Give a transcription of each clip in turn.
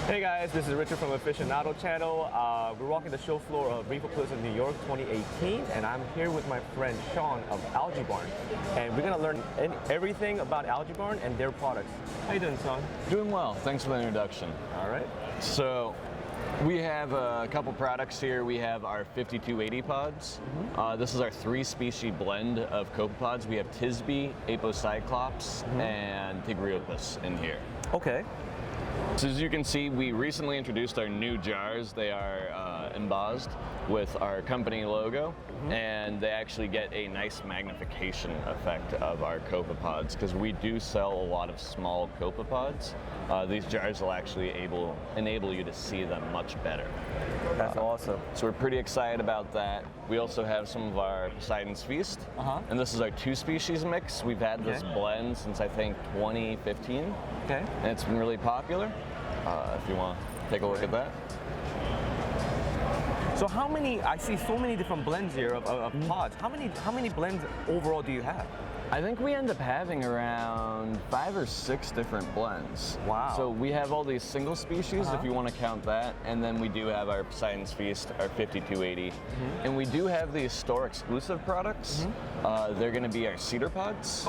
Hey guys, this is Richard from Aficionado Channel. We're walking the show floor of ReefAPalooza New York 2018, and I'm here with my friend Sean of Algaebarn, and we're gonna learn everything about Algaebarn and their products. How you doing, Sean? Doing well. Thanks for the introduction. All right. So, we have a couple products here. We have our 5280 pods. This is our 3-species blend of copepods. We have Tisbe, Apocyclops, and Tigriopus in here. Okay. So as you can see, we recently introduced our new jars. They are embossed with our company logo, and they actually get a nice magnification effect of our copepods because we do sell a lot of small copepods. These jars will actually enable you to see them much better. That's awesome. So we're pretty excited about that. We also have some of our Poseidon's Feast, and this is our 2-species mix. We've had this blend since I think 2015, and it's been really popular. If you want to take a look at that. So how many, I see so many different blends here of pods. How many blends overall do you have? I think we end up having around 5 or 6 different blends. Wow. So we have all these single species, if you want to count that, and then we do have our Poseidon's Feast, our 5280, and we do have these store exclusive products. They're going to be our cedar pods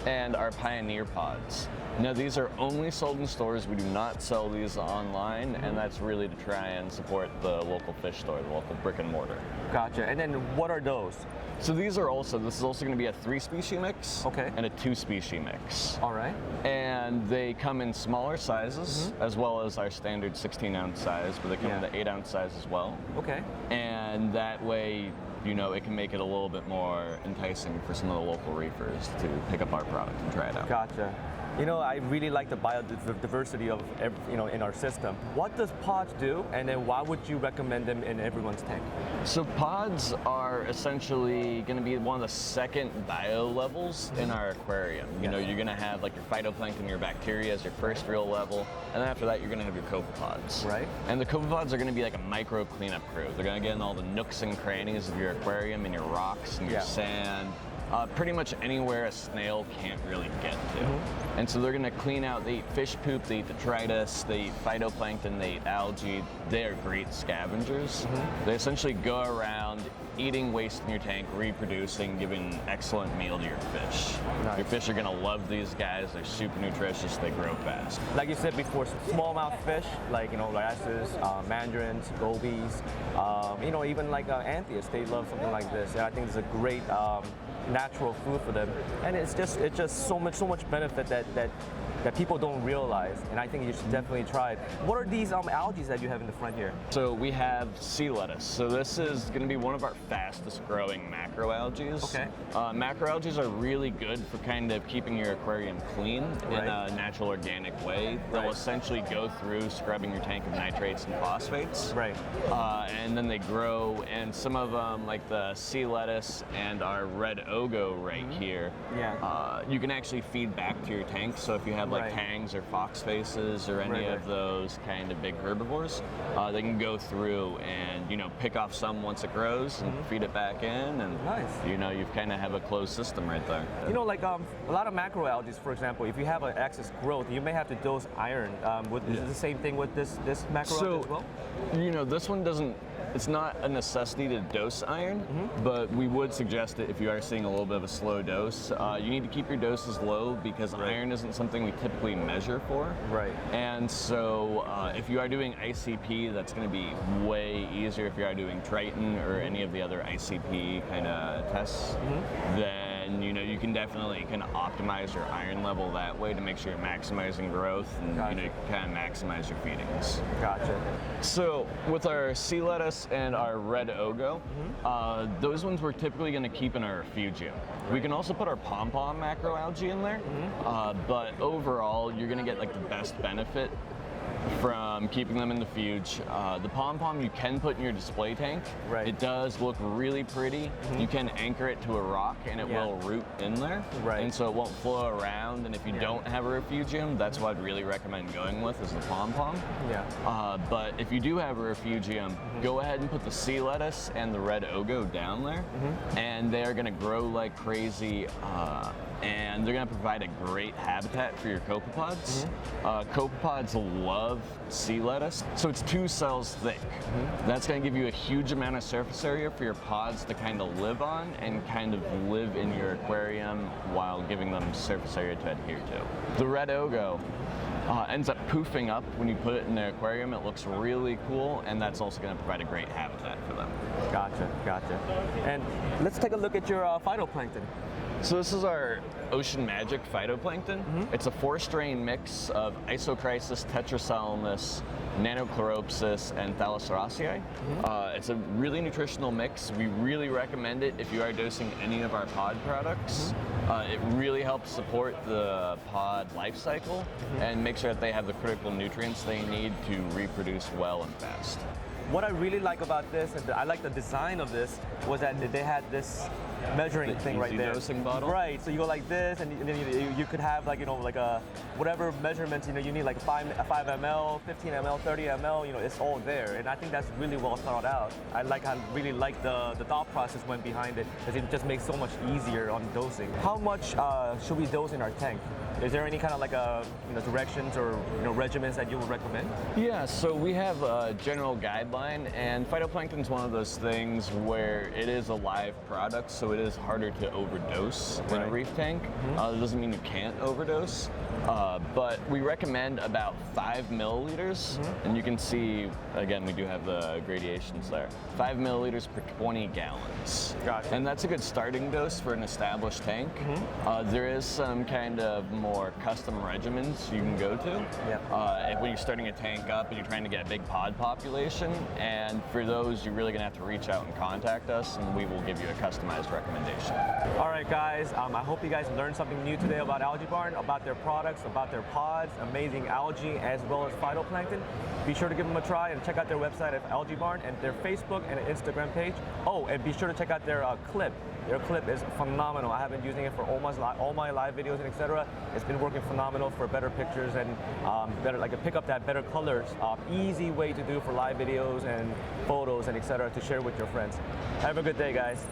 and our pioneer pods. Now these are only sold in stores. We do not sell these online, and that's really to try and support the local fish store, the local brick and mortar. Gotcha. And then what are those? So these are this is also going to be a 3-species mix and a 2-species mix. All right. And they come in smaller sizes as well as our standard 16-ounce size, but they come in the 8-ounce size as well. Okay. And that way, you know, it can make it a little bit more enticing for some of the local reefers to pick up our product and try it out. Gotcha. You know, I really like the biodiversity of in our system. What does pods do, and then why would you recommend them in everyone's tank? So pods are essentially going to be one of the second bio levels in our aquarium. You know, you're going to have like your phytoplankton, your bacteria as your first real level, and then after that you're going to have your copepods. Right. And the copepods are going to be like a micro cleanup crew. They're going to get in all the nooks and crannies of your aquarium and your rocks and your sand. Pretty much anywhere a snail can't really get to. And so they're gonna clean out, they eat fish poop, they eat detritus, they eat phytoplankton, they eat algae. They are great scavengers. They essentially go around eating waste in your tank, reproducing, giving an excellent meal to your fish. Your fish are gonna love these guys. They're super nutritious, they grow fast. Like you said before, smallmouth fish, like, wrasses, mandarins, gobies, even like anthias, they love something like this. And I think it's a great natural food for them, and it's just so much benefit that people don't realize, and I think you should definitely try it. What are these algae that you have in the front here? So we have sea lettuce. So this is going to be one of our fastest growing macroalgae. Macroalgae are really good for kind of keeping your aquarium clean in a natural organic way. They'll essentially go through scrubbing your tank of nitrates and phosphates. And then they grow, and some of them, like the sea lettuce and our red ogo here, you can actually feed back to your tank. So if you have like tangs or fox faces or any of those kind of big herbivores, they can go through and pick off some once it grows and feed it back in, and you've kind of have a closed system right there. Like a lot of macroalgae, for example, if you have an excess growth, you may have to dose iron. Is it the same thing with this macroalgae as well? This one doesn't. It's not a necessity to dose iron, but we would suggest it if you are seeing a little bit of a slow dose. You need to keep your doses low because iron isn't something we typically measure for. And so if you are doing ICP, that's going to be way easier if you are doing Triton or any of the other ICP kind of tests. Then you can definitely kind of optimize your iron level that way to make sure you're maximizing growth and you can kind of maximize your feedings. So with our sea lettuce and our red ogo, those ones we're typically going to keep in our refugium. We can also put our pom-pom macroalgae in there, but overall you're going to get like the best benefit from keeping them in the fuge. The pom-pom you can put in your display tank. It does look really pretty. You can anchor it to a rock and it will root in there. And so it won't flow around, and if you don't have a refugium, that's what I'd really recommend going with, is the pom-pom. But if you do have a refugium, go ahead and put the sea lettuce and the red ogo down there, and they are going to grow like crazy, and they're going to provide a great habitat for your copepods. Copepods love sea lettuce. So it's 2 cells thick. That's going to give you a huge amount of surface area for your pods to kind of live on and kind of live in your aquarium while giving them surface area to adhere to. The red ogo ends up poofing up when you put it in the aquarium. It looks really cool, and that's also going to provide a great habitat for them. Gotcha. And let's take a look at your phytoplankton. So this is our Ocean Magic phytoplankton. It's a 4-strain mix of Isochrysis, Tetrasalamus, Nanochloropsis, and Thalassaracea. It's a really nutritional mix. We really recommend it if you are dosing any of our pod products. It really helps support the pod life cycle and make sure that they have the critical nutrients they need to reproduce well and fast. What I really like about this, and I like the design of this, was that they had this measuring thing right there. Dosing bottle. Right. So you go like this, and then you could have like like a whatever measurements you need, like 5 ml, 15 ml, 30 ml. It's all there, and I think that's really well thought out. I really like the thought process went behind it, because it just makes so much easier on dosing. How much should we dose in our tank? Is there any kind of like directions or regimens that you would recommend? Yeah, so we have a general guideline, and phytoplankton is one of those things where it is a live product, so it is harder to overdose in a reef tank. It doesn't mean you can't overdose, but we recommend about 5 milliliters, and you can see, again, we do have the gradations there. 5 milliliters per 20 gallons. Gotcha. And that's a good starting dose for an established tank. There is some kind of more custom regimens you can go to when you're starting a tank up and you're trying to get a big pod population, and for those you're really going to have to reach out and contact us, and we will give you a customized recommendation. All right, guys, I hope you guys learned something new today about Algaebarn, about their products, about their pods, amazing algae, as well as phytoplankton. Be sure to give them a try and check out their website at Algaebarn and their Facebook and Instagram page. Oh, and be sure to check out their clip. Their clip is phenomenal. I have been using it for all my live videos and etc. It's been working phenomenal for better pictures and pick up that better colors. Easy way to do for live videos and photos and etc. to share with your friends. Have a good day, guys.